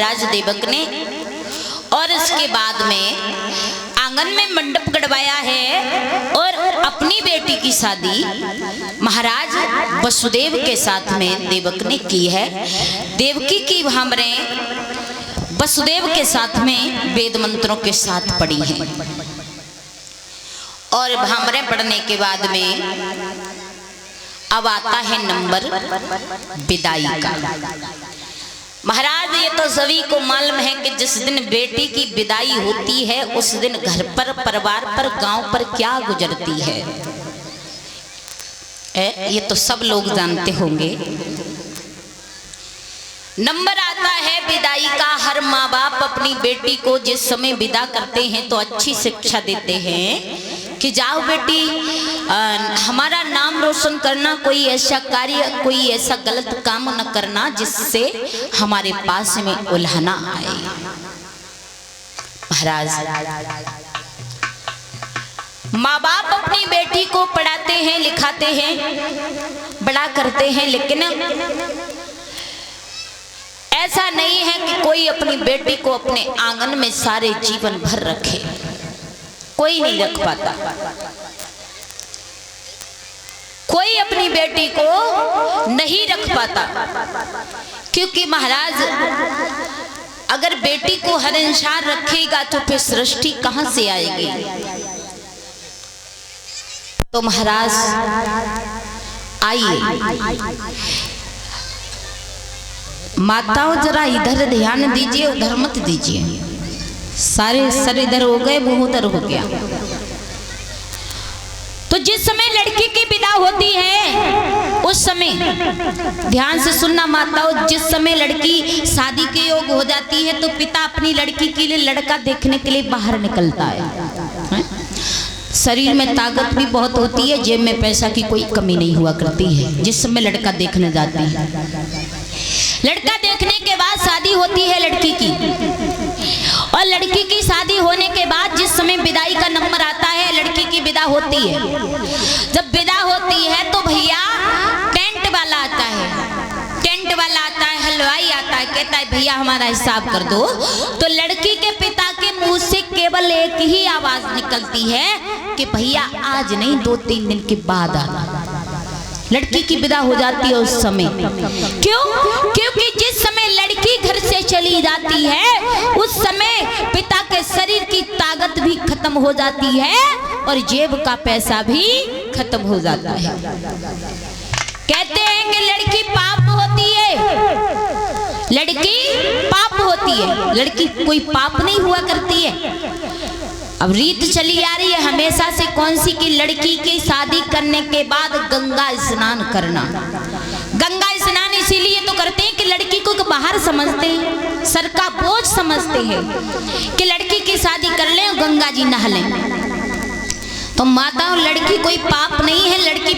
राज देवक ने और इसके बाद में आंगन में मंडप गड़वाया है और अपनी बेटी की शादी महाराज वसुदेव के साथ में देवक ने की है। देवकी की भामरे वसुदेव के साथ में वेद मंत्रों के साथ पढ़ी हैं और भामरे पढ़ने के बाद में अब आता है नंबर विदाई का। महाराज ये तो सभी को मालूम है कि जिस दिन बेटी की विदाई होती है उस दिन घर पर, परिवार पर, गांव पर क्या गुजरती है, ये तो सब लोग जानते होंगे। नंबर आता है विदाई का। हर माँ बाप अपनी बेटी को जिस समय विदा करते हैं तो अच्छी शिक्षा देते हैं कि जाओ बेटी, हमारा नाम रोशन करना, कोई ऐसा कार्य, कोई ऐसा गलत काम न करना जिससे हमारे पास में उल्हाना आए। महाराज माँ बाप अपनी बेटी को पढ़ाते हैं, लिखाते हैं, बड़ा करते हैं, लेकिन ऐसा नहीं है कि कोई अपनी बेटी को अपने आंगन में सारे जीवन भर रखे। कोई नहीं रख पाता। कोई अपनी बेटी को नहीं रख पाता, क्योंकि महाराज अगर बेटी को हर इंसान रखेगा तो फिर सृष्टि कहां से आएगी। तो महाराज आइए माताओं, जरा इधर ध्यान दीजिए, उधर मत दीजिए। सारे सर इधर हो गए, मुंह उधर हो गया। तो जिस समय लड़की की विदा होती है उस समय ध्यान से सुनना माताओं, जिस समय लड़की शादी के योग हो जाती है तो पिता अपनी लड़की के लिए लड़का देखने के लिए बाहर निकलता है। शरीर में ताकत भी बहुत होती है, जेब में पैसा की कोई कमी नहीं हुआ करती है जिस समय लड़का देखने जाती है। लड़का देखने के बाद शादी होती है लड़की की, और लड़की की शादी होने के बाद जिस समय विदाई का नंबर आता है, लड़की की विदा होती है। जब विदा होती है तो भैया टेंट वाला आता है, टेंट वाला आता है, हलवाई आता है, कहता है भैया हमारा हिसाब कर दो। तो लड़की के पिता के मुंह से केवल एक ही आवाज निकलती है कि भैया आज नहीं, 2-3 दिन के बाद आना। लड़की की विदा हो जाती है उस समय। क्यों? क्योंकि जिस समय लड़की घर से चली जाती है उस समय पिता के शरीर की ताकत भी खत्म हो जाती है और जेब का पैसा भी खत्म हो जाता है। कहते हैं कि लड़की पाप होती है, लड़की पाप होती है, लड़की कोई पाप नहीं हुआ करती है। अब रीत चली आ रही है हमेशा से कौन सी, कि लड़की की शादी करने के बाद गंगा स्नान करना। गंगा स्नान इसीलिए तो करते हैं कि लड़की को बाहर समझते हैं, सर का बोझ समझते हैं कि लड़की की शादी कर लें, गंगा जी नहा लें। तो माताओं, लड़की कोई पाप नहीं है। लड़की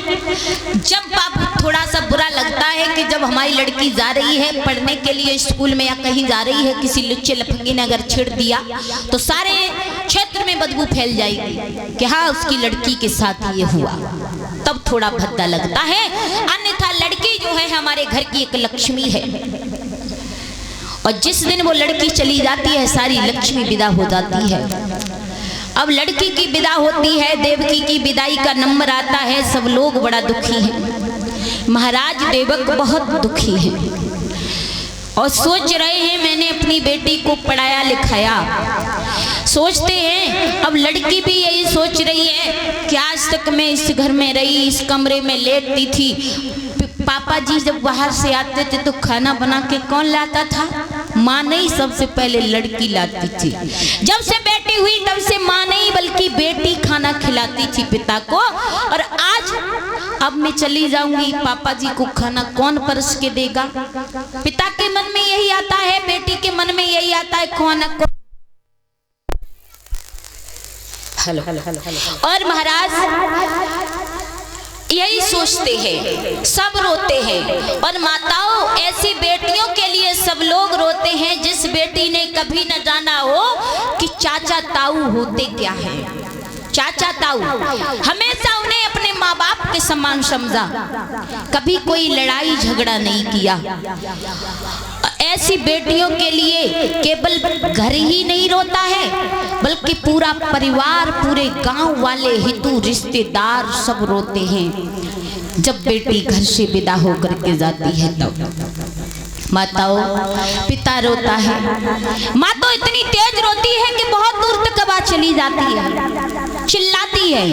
जब पाप थोड़ा सा बुरा लगता है कि जब हमारी लड़की जा रही है पढ़ने के लिए स्कूल में या कहीं जा रही है, किसी लुच्चे लफंगे ने अगर छेड़ दिया तो सारे क्षेत्र में बदबू फैल जाएगी कि हाँ उसकी लड़की के साथ ये हुआ, तब थोड़ा भद्दा लगता है। अन्यथा लड़की जो है हमारे घर की एक लक्ष्मी है, और जिस दिन वो लड़की चली जाती है सारी लक्ष्मी विदा हो जाती है। अब लड़की की विदा होती है, देवकी की विदाई का नंबर आता है, सब लोग बड़ा दुखी हैं। महाराज देवक बहुत दुखी हैं और सोच रहे हैं मैंने अपनी बेटी को पढ़ाया लिखाया। सोचते हैं अब लड़की भी यही सोच रही है कि आज तक मैं इस घर में रही, इस कमरे में लेटती थी, पापा जी जब बाहर से आते थे तो खाना बना के कौन लाता था? माँ नहीं, सबसे पहले लड़की लाती थी। जब से बेटी हुई तब से माँ नहीं बल्कि बेटी खाना खिलाती थी पिता को। और आज अब मैं चली जाऊंगी, पापा जी को खाना कौन परस के देगा? पिता के मन में यही आता है, बेटी के मन में यही आता है, खाना को। हेलो। और महाराज यही सोचते हैं, सब रोते हैं। और माताओं, ऐसी बेटियों के लिए सब लोग रोते हैं जिस बेटी ने कभी न जाना हो कि चाचा ताऊ होते क्या है। चाचा ताऊ हमेशा उन्हें अपने माँ बाप के समान समझा, कभी कोई लड़ाई झगड़ा नहीं किया। ऐसी बेटियों के लिए केवल घर ही नहीं रोता है, बल्कि पूरा परिवार, पूरे गांव वाले, हितू रिश्तेदार सब रोते हैं जब बेटी घर से विदा होकर के जाती है। तब माताओं, पिता रोता है। माँ तो इतनी तेज रोती है कि बहुत दूर तक आवाज चली जाती है, चिल्लाती है।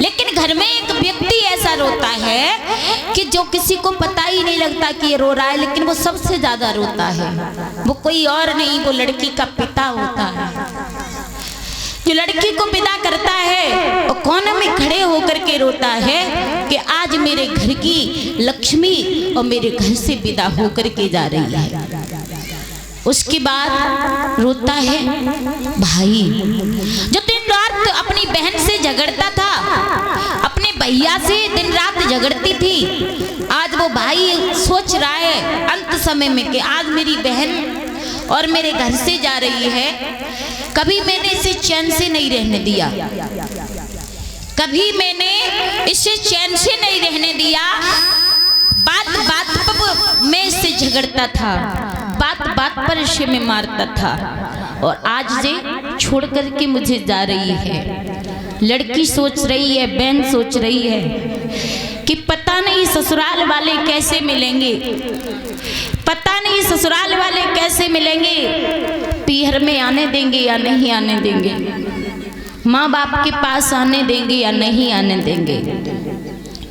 लेकिन घर में एक व्यक्ति ऐसा रोता है कि जो किसी को पता ही नहीं लगता कि ये रो रहा है, लेकिन वो सबसे ज्यादा रोता है। वो कोई और नहीं, वो लड़की का पिता होता है। जो लड़की को विदा करता है वो कोने में खड़े होकर के रोता है कि आज मेरे घर की लक्ष्मी और मेरे घर से विदा होकर के जा रही है। उसके बाद रोता है भाई, जो दिन रात अपनी बहन से झगड़ता था, अपने भैया से दिन रात झगड़ती थी। आज वो भाई सोच रहा है अंत समय में कि आज मेरी बहन और मेरे घर से जा रही है, कभी मैंने इसे चैन से नहीं रहने दिया, कभी मैंने इसे चैन से नहीं रहने दिया। बात बात पर मैं इससे झगड़ता था, बात बात पर इसे मैं मारता था, और आज से छोड़ करके मुझे जा रही है। लड़की सोच रही है, बहन सोच रही है कि पता नहीं ससुराल वाले कैसे मिलेंगे, पता नहीं ससुराल वाले कैसे मिलेंगे, पीहर में आने देंगे या नहीं आने देंगे, माँ बाप के पास आने देंगे या नहीं आने देंगे।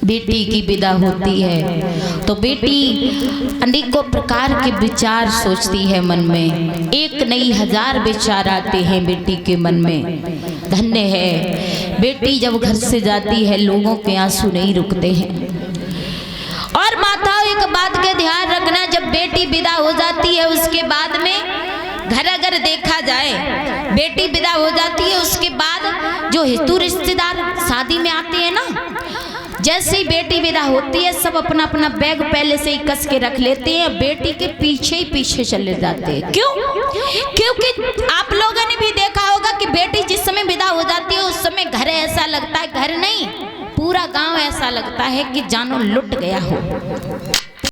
बेटी की विदा होती है तो बेटी अनेकों प्रकार के विचार सोचती है मन में, एक नहीं हजार विचार आते हैं बेटी के मन में। धन्य है बेटी जब घर से जाती है, लोगों के आंसू नहीं रुकते हैं। और माताओं, एक बात का ध्यान रखना, जब बेटी विदा हो जाती है उसके बाद में घर अगर देखा जाए, बेटी विदा हो जाती है उसके बाद जो हितू रिश्तेदार शादी में आते हैं ना, जैसे ही बेटी विदा होती है सब अपना अपना बैग पहले से ही कस के रख लेते हैं, बेटी के पीछे ही पीछे चले जाते हैं। क्यों? क्योंकि आप लोगों ने भी देखा होगा कि बेटी जिस समय विदा हो जाती है उस समय घर ऐसा लगता है, घर नहीं पूरा गांव ऐसा लगता है कि जानो लुट गया हो।